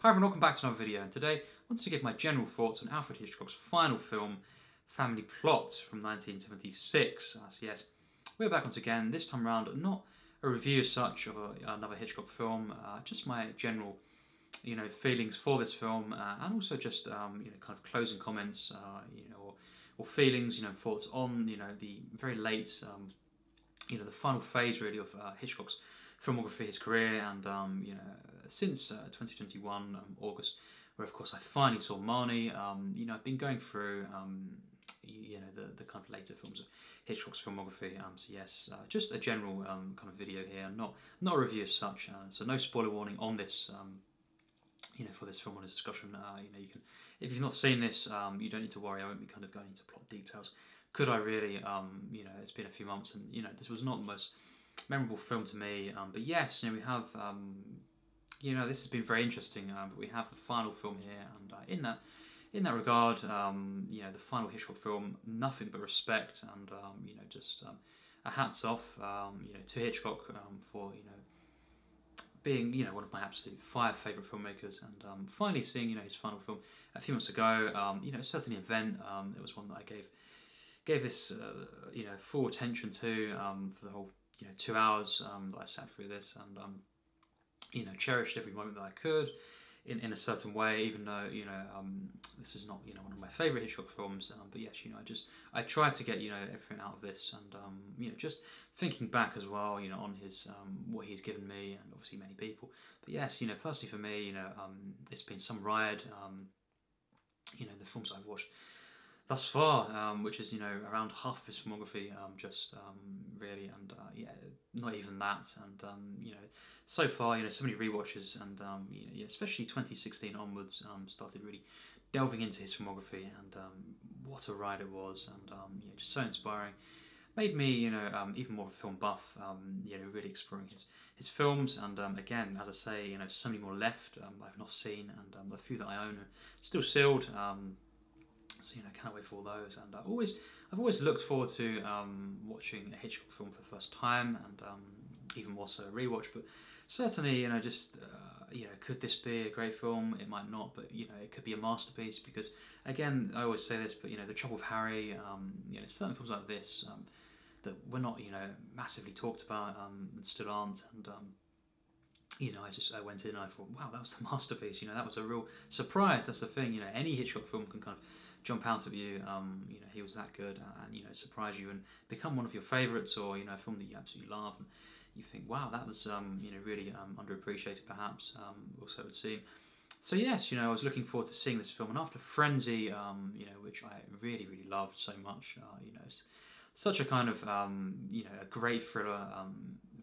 Hi everyone, welcome back to another video, and today I wanted to give my general thoughts on Alfred Hitchcock's final film, Family Plot from 1976. So yes, we're back once again, this time around not a review as such of another Hitchcock film, just my general feelings for this film, and also just kind of closing comments, or feelings, thoughts on the very late, the final phase really of Hitchcock's filmography, his career, and since 2021 August, where of course I finally saw Marnie. I've been going through the kind of later films of Hitchcock's filmography. So yes, just a general kind of video here, not a review as such. So no spoiler warning on this. For this film, on this discussion, you can, if you've not seen this, you don't need to worry. I won't be kind of going into plot details. Could I really? It's been a few months, and this was not the most memorable film to me. But yes, we have. This has been very interesting. But we have the final film here, and in that regard, the final Hitchcock film, nothing but respect, and just a hats off, to Hitchcock for being one of my absolute 5 favourite filmmakers, and finally seeing his final film a few months ago. Certainly an event. It was one that I gave this full attention to for the whole 2 hours that I sat through this, and cherished every moment that I could in a certain way, even though this is not one of my favourite Hitchcock films, but yes, I tried to get everything out of this, and just thinking back as well on his what he's given me, and obviously many people, but yes, personally for me, it's been some ride. The films I've watched thus far, which is around half of his filmography, really, and not even that, and so far so many rewatches, and especially 2016 onwards, started really delving into his filmography, and what a ride it was, and just so inspiring. Made me even more of a film buff, really exploring his films, and again, as I say, so many more left I've not seen, and the few that I own are still sealed. So can't wait for all those, and I've always looked forward to watching a Hitchcock film for the first time, and even more so a rewatch. But certainly, could this be a great film? It might not, but it could be a masterpiece, because again, I always say this, but The Trouble with Harry, certain films like this that were not massively talked about, and still aren't, and I went in and I thought, wow, that was the masterpiece. That was a real surprise. That's the thing. Any Hitchcock film can kind of jump out of you. He was that good, and surprise you and become one of your favourites, or a film that you absolutely love, and you think, wow, that was really underappreciated, perhaps. Also would seem. So yes, I was looking forward to seeing this film, and after Frenzy, which I really loved so much, it's such a kind of a great thriller,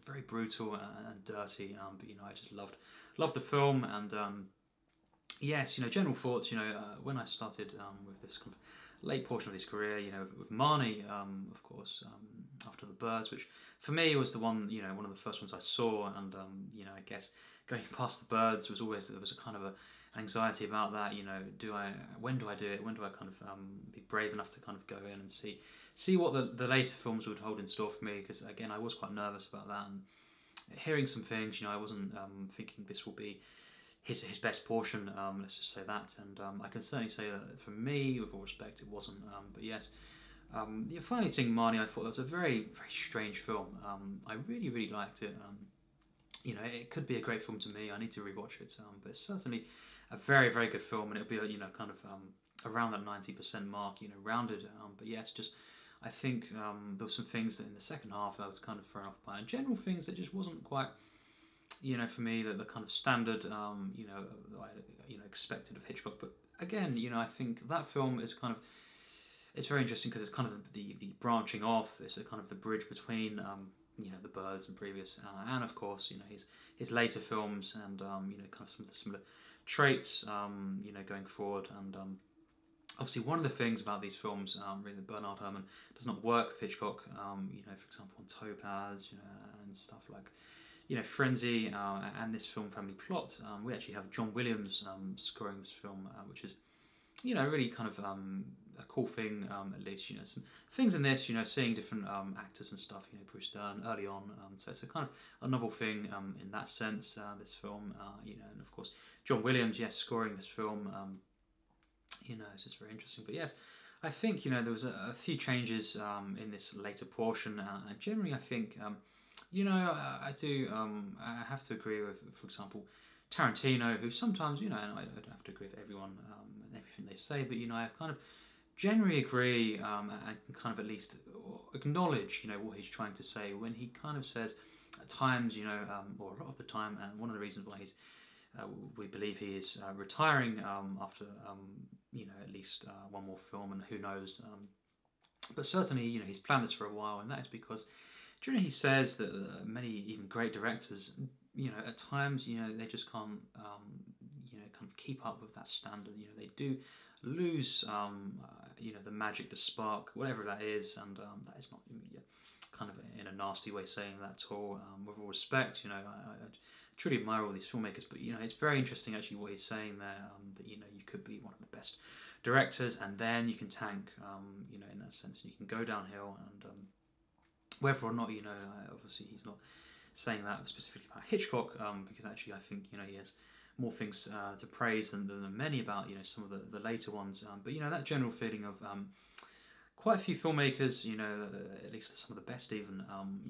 very brutal and dirty, but I just loved the film, and yes, general thoughts, when I started with this kind of late portion of his career, with Marnie, of course, after The Birds, which for me was the one, one of the first ones I saw, and I guess going past The Birds there was a kind of an anxiety about that. When do I do it? When do I kind of be brave enough to kind of go in and see what the later films would hold in store for me? Because again, I was quite nervous about that, and hearing some things, I wasn't thinking this will be his best portion, let's just say that, and I can certainly say that for me, with all respect, it wasn't, but yes, finally seeing Marnie, I thought that was a very strange film. I really liked it. It could be a great film to me. I need to rewatch it, but it's certainly a very good film, and it'll be kind of around that 90% mark, rounded, but yes, just I think there were some things that in the second half I was kind of thrown off by, and general things that just wasn't quite for me, the kind of standard, that I expected of Hitchcock. But again, I think that film is kind of, it's very interesting because it's kind of the branching off. It's a kind of the bridge between, The Birds and previous, and of course, his later films, and kind of some of the similar traits, going forward. And obviously, one of the things about these films, really, that Bernard Herrmann does not work with Hitchcock. For example, on Topaz, and stuff like. Frenzy, and this film, Family Plot, we actually have John Williams scoring this film, which is, really kind of a cool thing, at least, you know, some things in this, you know, seeing different actors and stuff, you know, Bruce Dern early on, so it's a kind of a novel thing in that sense, this film, you know, and of course, John Williams, yes, scoring this film, you know, it's just very interesting, but yes, I think, you know, there was a few changes in this later portion, and generally I think, you know, I have to agree with, for example, Tarantino, who sometimes, you know, and I don't have to agree with everyone and everything they say, but, you know, I kind of generally agree and can kind of at least acknowledge, you know, what he's trying to say when he kind of says at times, you know, or a lot of the time, and one of the reasons why he's we believe he is retiring after, you know, at least one more film, and who knows. But certainly, you know, he's planned this for a while, and that is because generally he says that many even great directors, you know, at times, you know, they just can't, you know, kind of keep up with that standard. You know, they do lose, you know, the magic, the spark, whatever that is, and that is not kind of in a nasty way saying that at all. With all respect, you know, I truly admire all these filmmakers, but, you know, it's very interesting actually what he's saying there, that, you know, you could be one of the best directors and then you can tank, you know, in that sense, you can go downhill, and whether or not, you know, obviously he's not saying that specifically about Hitchcock, because actually I think, you know, he has more things to praise than many about, you know, some of the later ones, but, you know, that general feeling of quite a few filmmakers, you know, at least some of the best even,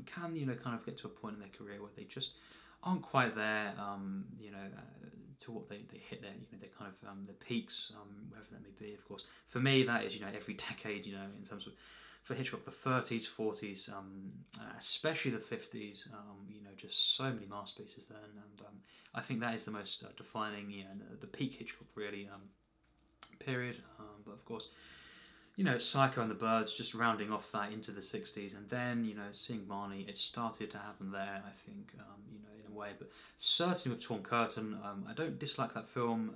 can, you know, kind of get to a point in their career where they just aren't quite there, you know, to what they hit their, you know, their kind of the peaks, wherever that may be. Of course, for me that is, you know, every decade, you know, in terms of, for Hitchcock, the 30s, 40s, especially the 50s, you know, just so many masterpieces then, and I think that is the most defining, you know, the peak Hitchcock really period. But of course, you know, Psycho and the Birds just rounding off that into the 60s, and then, you know, seeing Marnie, it started to happen there, I think, you know, in a way, but certainly with Torn Curtain, I don't dislike that film,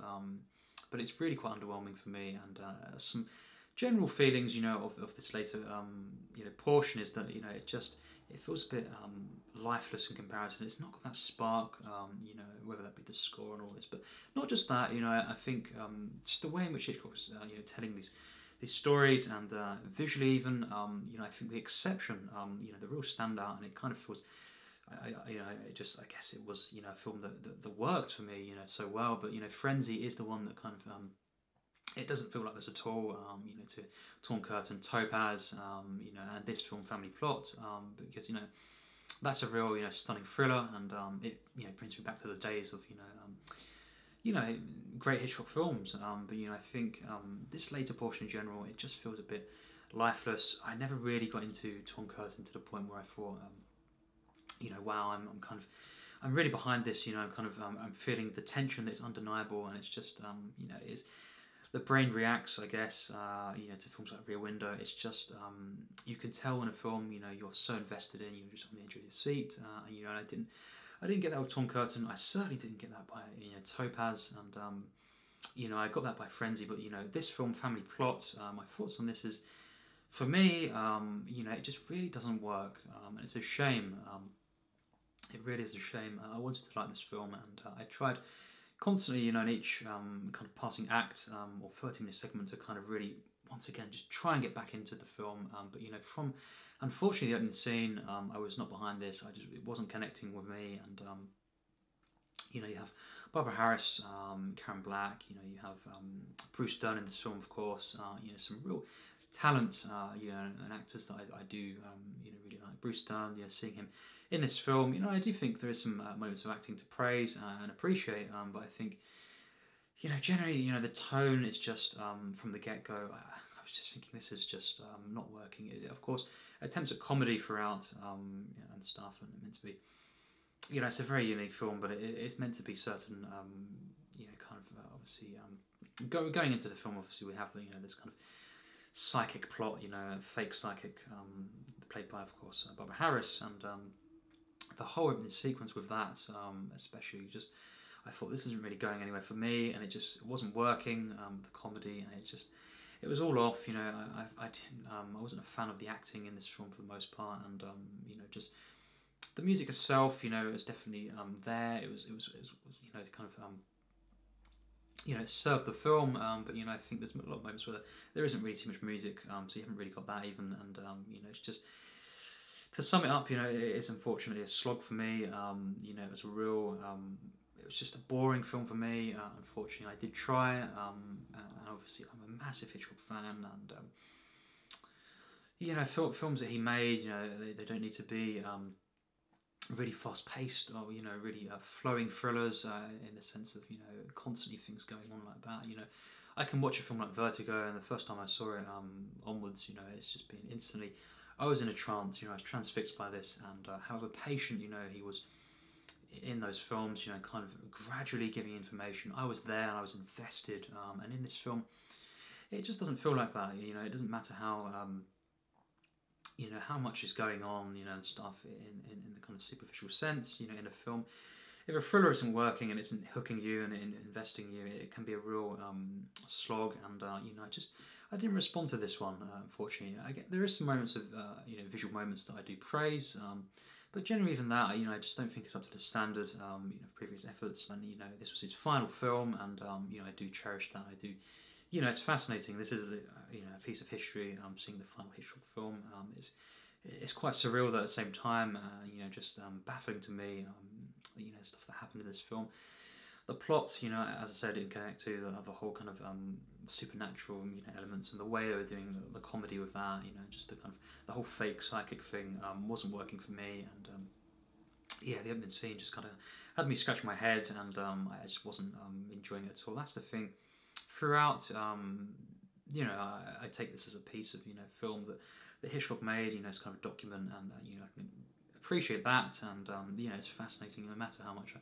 but it's really quite underwhelming for me, and some general feelings, you know, of this later, you know, portion is that, you know, it feels a bit lifeless in comparison. It's not got that spark, you know, whether that be the score and all this, but not just that, you know, I think just the way in which Hitchcock's, you know, telling these stories, and visually even, you know, I think the exception, you know, the real standout, and it kind of feels, you know, I guess it was, you know, a film that worked for me, you know, so well, but, you know, Frenzy is the one that kind of, it doesn't feel like this at all, you know, to Torn Curtain, Topaz, you know, and this film, Family Plot, because, you know, that's a real, you know, stunning thriller, and it, you know, brings me back to the days of, you know, great Hitchcock films, but, you know, I think this later portion in general, it just feels a bit lifeless. I never really got into Torn Curtain to the point where I thought, you know, wow, I'm really behind this, you know, I'm feeling the tension that's undeniable, and it's just, you know, it's, the brain reacts, I guess, you know, to films like Rear Window. It's just, you can tell in a film, you know, you're so invested in, you're just on the edge of your seat, and, you know, I didn't get that with Torn Curtain. I certainly didn't get that by, you know, Topaz, and you know, I got that by Frenzy. But, you know, this film, Family Plot, my thoughts on this is, for me, you know, it just really doesn't work, and it's a shame. It really is a shame. I wanted to like this film, and I tried constantly, you know, in each kind of passing act or 30-minute segment to kind of really, once again, just try and get back into the film. But, you know, from, unfortunately, the opening scene, I was not behind this. It wasn't connecting with me, and you know, you have Barbara Harris, Karen Black. You know, you have Bruce Dern in this film, of course. You know, some real talent. You know, and actors that I do, you know, really like. Bruce Dern. You know, seeing him in this film, you know, I do think there is some moments of acting to praise and appreciate. But I think, you know, generally, you know, the tone is just from the get-go. I was just thinking this is just not working. Of course, attempts at comedy throughout, and stuff, and meant to be, you know, it's a very unique film, but it's meant to be certain, you know, kind of obviously going into the film. Obviously, we have, you know, this kind of psychic plot, you know, fake psychic, played by, of course, Barbara Harris, and the whole opening sequence with that, especially, just, I thought this isn't really going anywhere for me, and it wasn't working. The comedy, and it was all off. You know, I wasn't a fan of the acting in this film for the most part, and you know, just the music itself, you know, it was definitely there. It was you know, it's kind of you know, it served the film, but you know, I think there's a lot of moments where there isn't really too much music, so you haven't really got that even, and you know, it's just, to sum it up, you know, it is unfortunately a slog for me. You know, it was a real, it was just a boring film for me. Unfortunately, I did try, and obviously I'm a massive Hitchcock fan, and you know, films that he made, you know, they don't need to be really fast paced, or you know, really flowing thrillers in the sense of, you know, constantly things going on like that. You know, I can watch a film like Vertigo, and the first time I saw it onwards, you know, it's just been instantly, I was in a trance. You know, I was transfixed by this, and however patient, you know, he was in those films, you know, kind of gradually giving information. I was there and I was invested, and in this film, it just doesn't feel like that. You know, it doesn't matter how you know, how much is going on, you know, and stuff in the kind of superficial sense, you know, in a film. If a thriller isn't working and isn't hooking you and investing you, it can be a real slog. And you know, I didn't respond to this one, unfortunately. There is some moments of you know, visual moments that I do praise, but generally even that, you know, I just don't think it's up to the standard, you know, of previous efforts. And you know, this was his final film, and you know, I do cherish that. I do. You know, it's fascinating. This is, you know, a piece of history. Seeing the final Hitchcock film, it's quite surreal, though at the same time. You know, just baffling to me. You know, stuff that happened in this film. The plot, you know, as I said, it connect to the whole kind of supernatural, you know, elements, and the way they were doing the comedy with that. You know, just the kind of the whole fake psychic thing wasn't working for me, and yeah, the opening scene just kind of had me scratch my head, and I just wasn't enjoying it at all. That's the thing. Throughout, you know, I take this as a piece of, you know, film that Hitchcock made. You know, it's kind of a document, and you know, I can appreciate that, and you know, it's fascinating no matter how much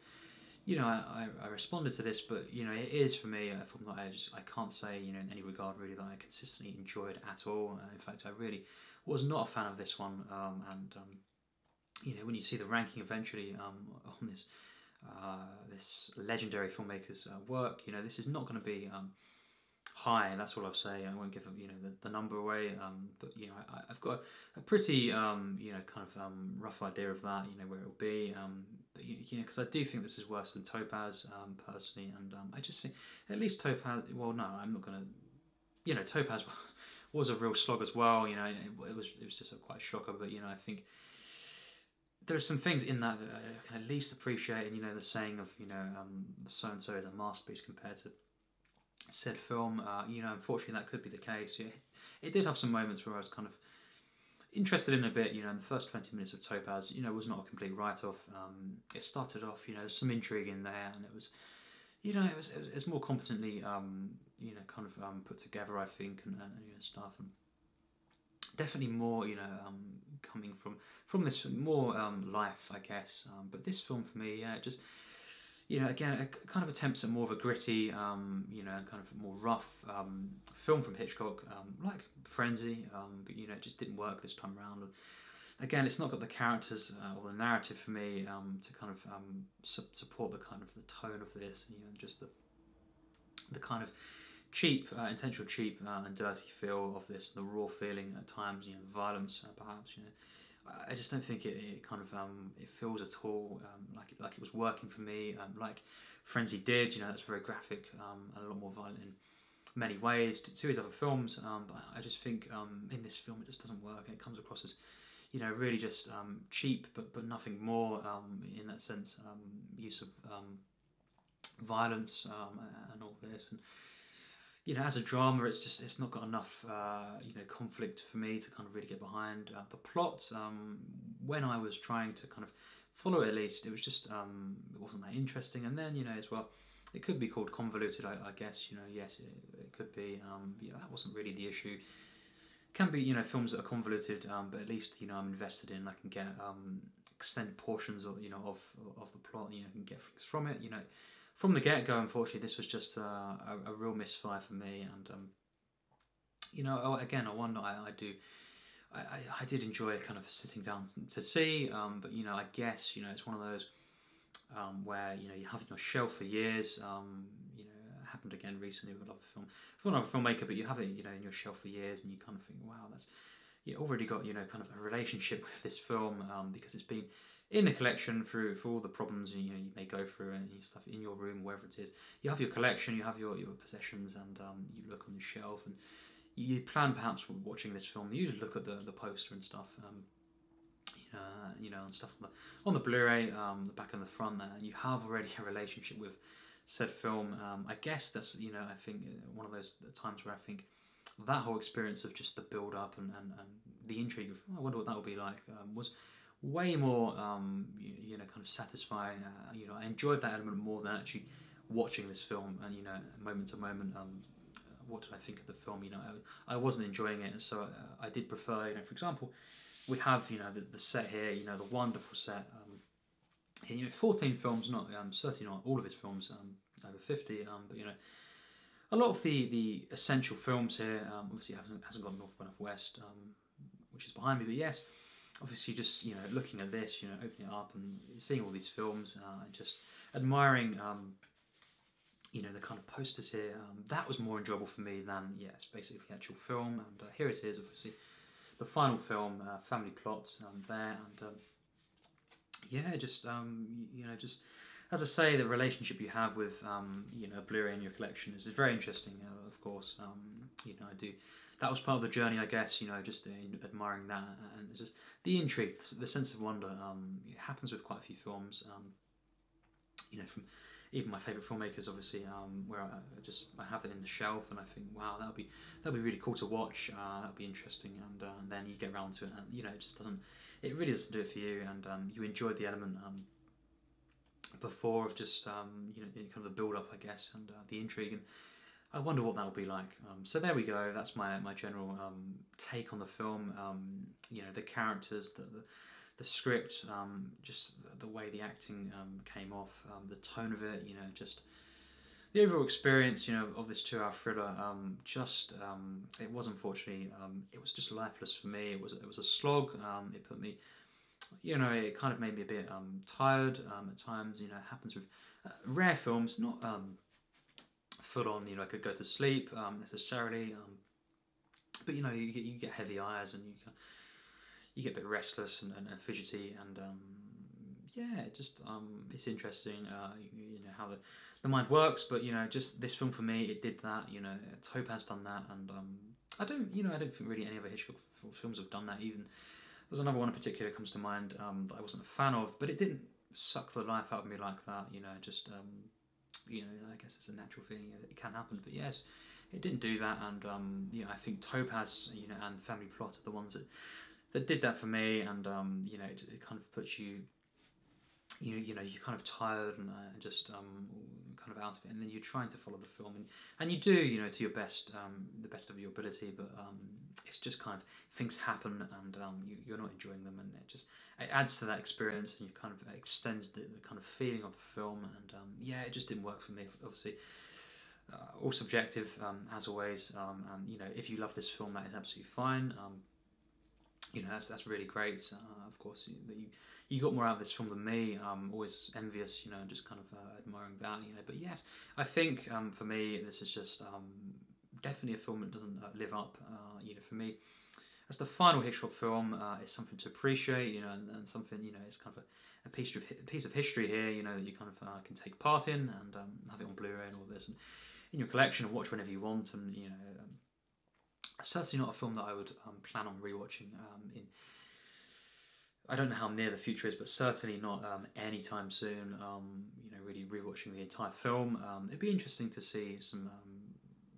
you know, I responded to this, but you know, it is for me a film that I can't say, you know, in any regard really that I consistently enjoyed at all. In fact, I really was not a fan of this one, and you know, when you see the ranking eventually on this this legendary filmmaker's work, you know, this is not going to be high. That's all I'll say. I won't give you know, the number away, but you know, I've got a pretty you know, kind of rough idea of that, you know, where it'll be, but you know, because I do think this is worse than Topaz, personally, and I just think at least Topaz, well, no, I'm not gonna, you know, Topaz was a real slog as well. You know, it was just quite a shocker, but you know, I think there's some things in that I can at least appreciate, and you know, the saying of, you know, so and so is a masterpiece compared to said film. You know, unfortunately, that could be the case. Yeah, it did have some moments where I was kind of interested in a bit. You know, in the first 20 minutes of Topaz, you know, was not a complete write-off. It started off, you know, there's some intrigue in there, and it was, you know, it was more competently, you know, kind of put together, I think, and you know, stuff, and definitely more, you know, coming from this more life, I guess. But this film for me, yeah, just, you know, again, it kind of attempts at more of a gritty, you know, kind of more rough film from Hitchcock, like Frenzy, but you know, it just didn't work this time around. And again, it's not got the characters or the narrative for me to kind of support the kind of the tone of this, and you know, just the kind of cheap, intentional cheap and dirty feel of this, the raw feeling at times, you know, violence, perhaps, you know. I just don't think it kind of it feels at all like it was working for me, like Frenzy did. You know, that's very graphic, and a lot more violent in many ways to his other films. But I just think in this film it just doesn't work, and it comes across as, you know, really just cheap, but nothing more in that sense. Use of violence and all this, and you know, as a drama, it's not got enough you know, conflict for me to kind of really get behind. The plot, when I was trying to kind of follow it, at least, it was just it wasn't that interesting. And then, you know, as well, it could be called convoluted, I guess. You know, yes, it could be. You know, that wasn't really the issue. Can be, you know, films that are convoluted, but at least, you know, I'm invested in. I can get extended portions of, you know, of the plot. You know, I can get things from it. You know. From the get-go, unfortunately, this was just a real misfire for me, and you know, again, a one that I did enjoy kind of sitting down to see, but you know, I guess, you know, it's one of those where, you know, you have it on your shelf for years. You know, it happened again recently with another filmmaker, but you have it, you know, in your shelf for years, and you kind of think, wow, that's, you already got, you know, kind of a relationship with this film, because it's been in the collection for all the problems, you know, you may go through and stuff in your room, wherever it is. You have your collection, you have your possessions, and you look on the shelf, and you plan perhaps watching this film. You usually look at the poster and stuff, you know, and stuff on the Blu-ray, the back and the front. You have already a relationship with said film. I guess that's, you know, I think one of those times where I think that whole experience of just the build-up and the intrigue of, oh, I wonder what that will be like, was way more, you know, kind of satisfying. You know, I enjoyed that element more than actually watching this film and, you know, moment to moment, what did I think of the film? You know, I wasn't enjoying it, so I did prefer, you know, for example, we have, you know, the set here, you know, the wonderful set. You know, 14 films, not certainly not all of his films, over 50, but you know, a lot of the essential films here. Obviously, hasn't got North by Northwest, which is behind me, but yes, obviously, just, you know, looking at this, you know, opening it up and seeing all these films, and just admiring, you know, the kind of posters here. That was more enjoyable for me than, yes, basically the actual film. And here it is, obviously, the final film, Family Plot, there, and yeah, just you know, just as I say, the relationship you have with you know, Blu-ray in your collection is very interesting. Of course, you know, I do. That was part of the journey, I guess. You know, just admiring that, and it's just the intrigue, the sense of wonder. It happens with quite a few films. You know, from even my favourite filmmakers, obviously, where I have it in the shelf, and I think, wow, that'd be really cool to watch. That'd be interesting, and then you get around to it, and you know, it just doesn't. It really doesn't do it for you, and you enjoyed the element before of just you know, kind of the build up, I guess, and the intrigue, and I wonder what that will be like. So there we go. That's my general take on the film. You know, the characters, the script, just the way the acting came off, the tone of it. You know, just the overall experience. You know, of this 2-hour thriller. It was unfortunately, it was just lifeless for me. It was a slog. It put me. You know, it kind of made me a bit tired at times. You know, it happens with rare films, not full on. You know, I could go to sleep necessarily, but you know, you get heavy eyes, and you get a bit restless and fidgety, and yeah, it just it's interesting. You know how the mind works, but you know, just this film for me, it did that. You know, Topaz done that, and I don't think really any other Hitchcock films have done that. Even there's another one in particular that comes to mind that I wasn't a fan of, but it didn't suck the life out of me like that. You know, just you know, I guess it's a natural feeling. It can happen, but yes, it didn't do that. And you know, I think Topaz, you know, and Family Plot are the ones that did that for me. And you know, it kind of puts you, you know, you're kind of tired and just kind of out of it, and then you're trying to follow the film, and you do, you know, to your best, the best of your ability, but it's just kind of things happen, and you're not enjoying them, and it adds to that experience, and you kind of extends the kind of feeling of the film, and yeah, it just didn't work for me. Obviously, all subjective, as always, and you know, if you love this film, that is absolutely fine. You know, that's really great. Of course, that you got more out of this film than me. I'm always envious, you know, and just kind of admiring that, you know. But yes, I think for me, this is just definitely a film that doesn't live up. You know, for me, as the final Hitchcock film, it's something to appreciate, you know, and something, you know, it's kind of a piece of history here, you know, that you kind of can take part in, and have it on Blu-ray and all this, and in your collection, and watch whenever you want, and you know. Certainly not a film that I would plan on rewatching. I don't know how near the future is, but certainly not anytime soon. You know, really rewatching the entire film. It'd be interesting to see some,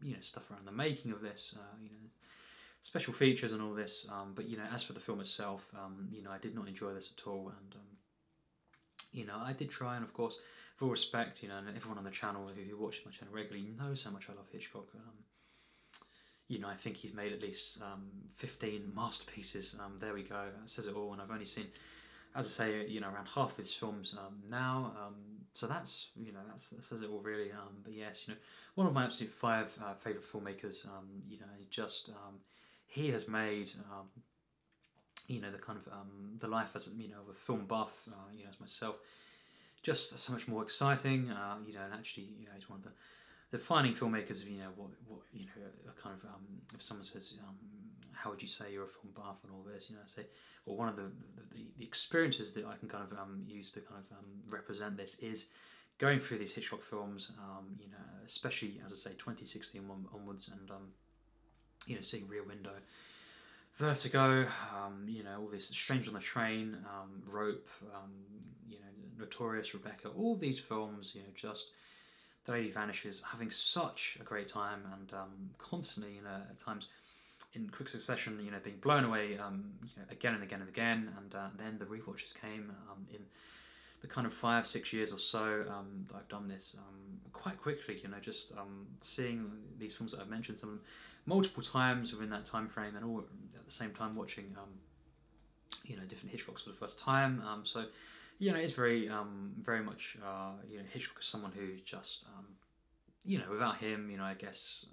you know, stuff around the making of this. You know, special features and all this. But you know, as for the film itself, you know, I did not enjoy this at all. And you know, I did try, and of course, with all respect, you know, and everyone on the channel who watches my channel regularly knows how much I love Hitchcock. You know, I think he's made at least 15 masterpieces. There we go. That says it all. And I've only seen, as I say, you know, around half of his films now. So that's, you know, that says it all really. But yes, you know, one of my absolute 5 favourite filmmakers. You know, he has made, you know, the kind of the life as, you know, of a film buff. You know, as myself, just so much more exciting. You know, and actually, you know, he's one of the defining filmmakers of what a kind of if someone says how would you say you're a film buff and all this, I say, well, one of the experiences that I can kind of use to kind of represent this is going through these Hitchcock films, especially, as I say, 2016 onwards, and seeing Rear Window, Vertigo, all this, Strange on the Train, Rope, Notorious, Rebecca, all these films, just The Lady Vanishes, having such a great time, and constantly, at times, in quick succession, being blown away, again and again and again, and then the rewatches came in the kind of 5-6 years or so that I've done this quite quickly, just seeing these films that I've mentioned, some of them multiple times within that time frame, and all at the same time watching different Hitchcocks for the first time. So it's very very much Hitchcock is someone who just without him, I guess.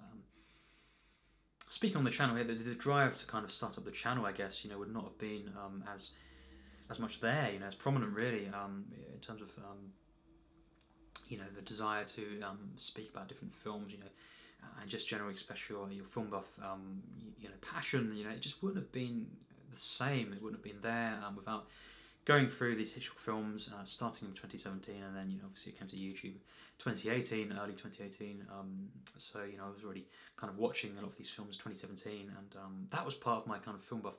Speaking on the channel here, the drive to kind of start up the channel, I guess, would not have been as much there, as prominent really, in terms of the desire to speak about different films, and just generally, especially your film buff, passion, it just wouldn't have been the same. It wouldn't have been there without going through these Hitchcock films, starting in 2017, and then obviously it came to YouTube 2018, early 2018. So I was already kind of watching a lot of these films in 2017, and that was part of my kind of film buff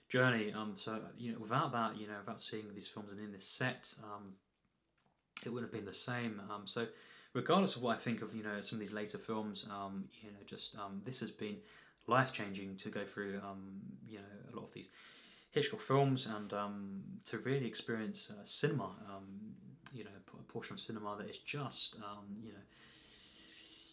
journey. So without that, without seeing these films and in this set, it wouldn't have been the same. So regardless of what I think of some of these later films, this has been life-changing to go through a lot of these Hitchcock films, and to really experience cinema, a portion of cinema that is just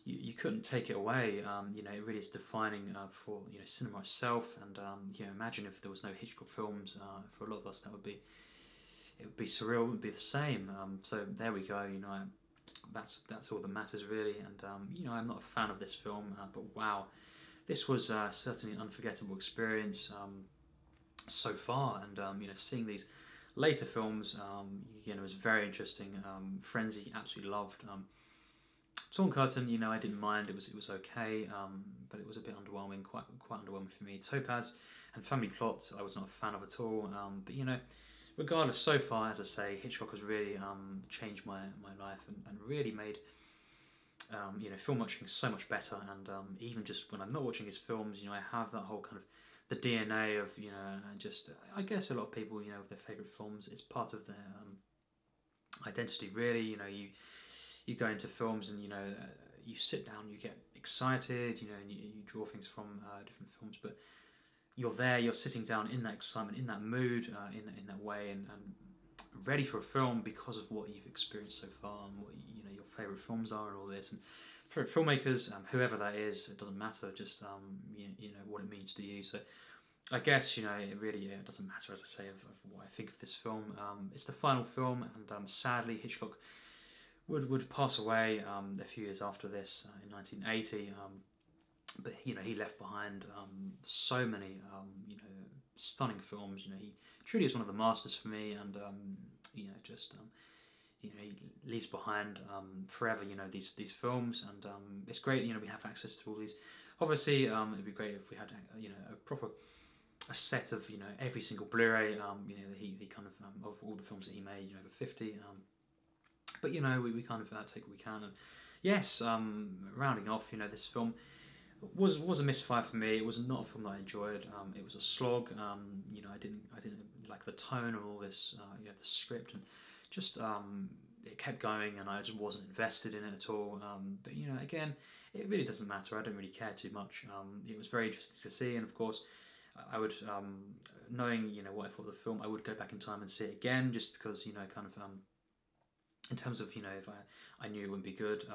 you couldn't take it away. It really is defining for cinema itself, and imagine if there was no Hitchcock films. For a lot of us, it would be surreal. It would be the same. So there we go. That's all that matters really. And I'm not a fan of this film, but wow, this was certainly an unforgettable experience so far. And seeing these later films, was very interesting. Frenzy, absolutely loved. Torn Curtain, I didn't mind. It was okay, but it was a bit underwhelming, quite underwhelming for me. Topaz and Family Plot, I was not a fan of at all. But regardless, so far, as I say, Hitchcock has really changed my life, and really made film watching so much better. And even just when I'm not watching his films, I have that whole kind of the DNA of and just I guess a lot of people with their favourite films, it's part of their identity really. You go into films and you sit down, you get excited, and you draw things from different films, but you're there, you're sitting down in that excitement, in that mood, in that way, and ready for a film because of what you've experienced so far, and what your favourite films are, and all this. And for filmmakers, whoever that is, it doesn't matter. Just what it means to you. So I guess it really it doesn't matter, as I say, of what I think of this film. It's the final film, and sadly Hitchcock would pass away a few years after this in 1980. But he left behind so many stunning films. He truly is one of the masters for me, and he leaves behind forever these films, and it's great we have access to all these. Obviously it'd be great if we had a set of every single Blu-ray he kind of all the films that he made, over 50, but we kind of take what we can. And yes, rounding off, this film was a misfire for me. It was not a film that I enjoyed. It was a slog. I didn't like the tone of all this, the script, and just it kept going, and I just wasn't invested in it at all. But again, it really doesn't matter. I don't really care too much. It was very interesting to see, and of course, I would, knowing what I thought of the film, I would go back in time and see it again, just because kind of in terms of if I knew it wouldn't be good.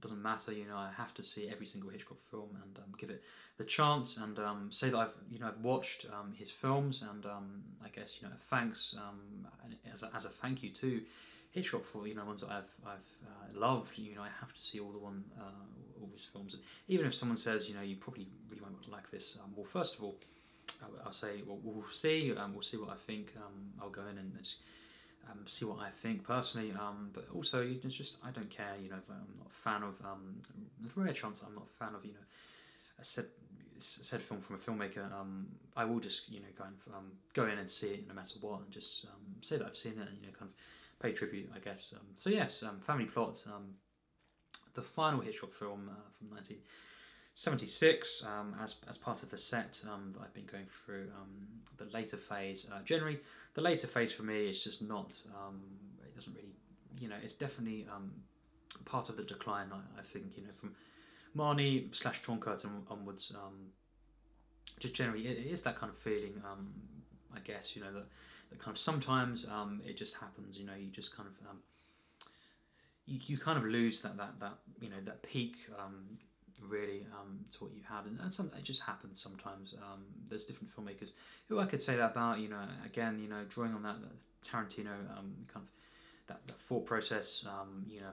Doesn't matter, I have to see every single Hitchcock film and give it the chance, and say that I've watched his films, and I guess thanks as a thank you to Hitchcock for ones that I've loved. I have to see all his films, and even if someone says you probably really won't like this, well, first of all, I'll say, well, we'll see what I think. I'll go in and just see what I think personally. But also, it's just I don't care. You know, if I'm not a fan of. There's a rare chance I'm not a fan of. You know, a said film from a filmmaker. I will just go in and see it no matter what, and just say that I've seen it, and kind of pay tribute, I guess. So yes, Family Plot, the final Hitchcock film from 1976, as part of the set that I've been going through. The later phase, generally, the later phase for me is just not. It doesn't really, it's definitely part of the decline. I think from Marnie / Torn Curtain onwards. Just generally, it is that kind of feeling. I guess that kind of sometimes it just happens. You just kind of you kind of lose that that peak. Really to what you've had, and some it just happens sometimes. There's different filmmakers who I could say that about. Again, drawing on that Tarantino kind of that thought process.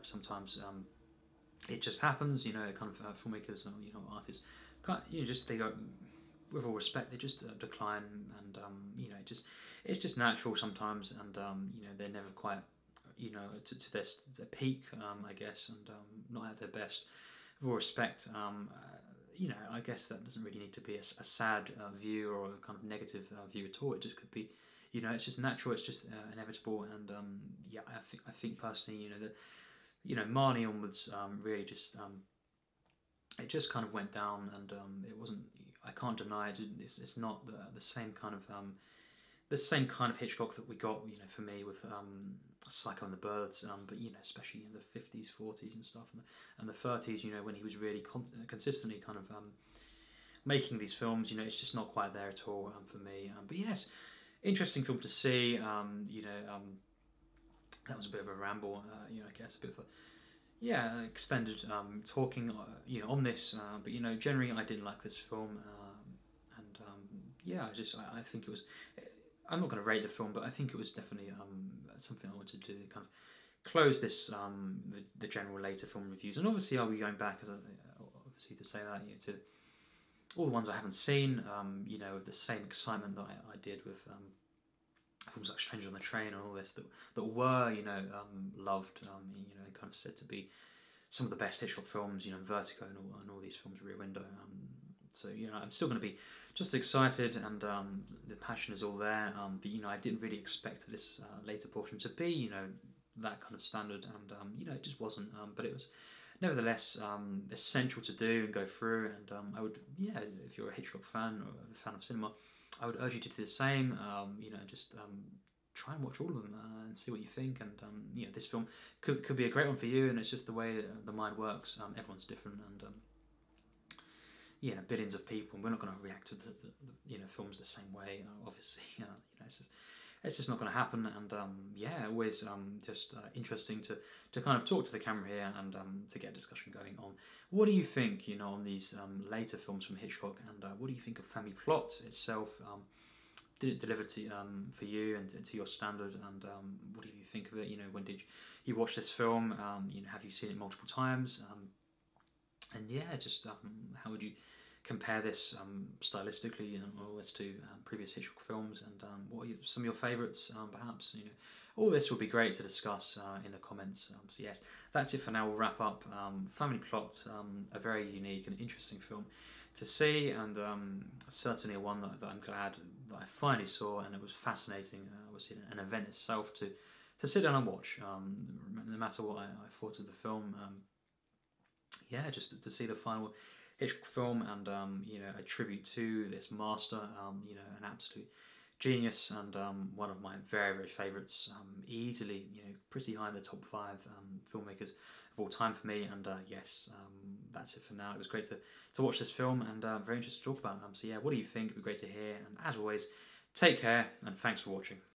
Sometimes it just happens. Kind of filmmakers or artists, just they go. With all respect, they just decline, and it's just natural sometimes, and they're never quite to their peak, I guess, and not at their best. With all respect, I guess that doesn't really need to be a sad view or a kind of negative view at all. It just could be, it's just natural. It's just inevitable, and I think personally, that Marnie onwards, really just it just kind of went down, and it wasn't. I can't deny it. It's not the same kind of Hitchcock that we got. For me with Psycho and the Birds, but especially in the 50s, 40s, and stuff, and the 30s. When he was really consistently kind of making these films. It's just not quite there at all for me. But yes, interesting film to see. That was a bit of a ramble. I guess a bit of a extended talking. On this. But generally, I didn't like this film. I think it was. I'm not going to rate the film, but I think it was definitely something I wanted to do. Kind of close this the general later film reviews, and obviously I'll be going back obviously to say that to all the ones I haven't seen. With the same excitement that I did with films like Stranger on the Train and all this that were loved. Kind of said to be some of the best Hitchcock films. Vertigo and all these films, Rear Window. So I'm still going to be just excited, and the passion is all there. But I didn't really expect this later portion to be that kind of standard, and it just wasn't. But it was nevertheless essential to do and go through. And I would, if you're a Hitchcock fan or a fan of cinema, I would urge you to do the same. Just try and watch all of them and see what you think. And this film could be a great one for you. And it's just the way the mind works. Everyone's different, and billions of people, and we're not going to react to the films the same way. Obviously, it's just not going to happen. And always just interesting to kind of talk to the camera here and to get a discussion going on. What do you think, on these later films from Hitchcock, and what do you think of Family Plot itself? Did it deliver for you and to your standard? And what do you think of it? When did you watch this film? Have you seen it multiple times? And just how would you compare this stylistically or as to previous Hitchcock films, and what are some of your favourites perhaps? All this would be great to discuss in the comments. So yes, that's it for now. We'll wrap up. Family Plot, a very unique and interesting film to see, and certainly one that I'm glad that I finally saw, and it was fascinating. Was an event itself to sit down and watch, no matter what I thought of the film. Just to see the final Hitchcock film, and a tribute to this master, an absolute genius, and one of my very, very favourites, easily pretty high in the top 5 filmmakers of all time for me. And yes, that's it for now. It was great to watch this film, and very interesting to talk about. So yeah, what do you think? It'd be great to hear, and as always, take care, and thanks for watching.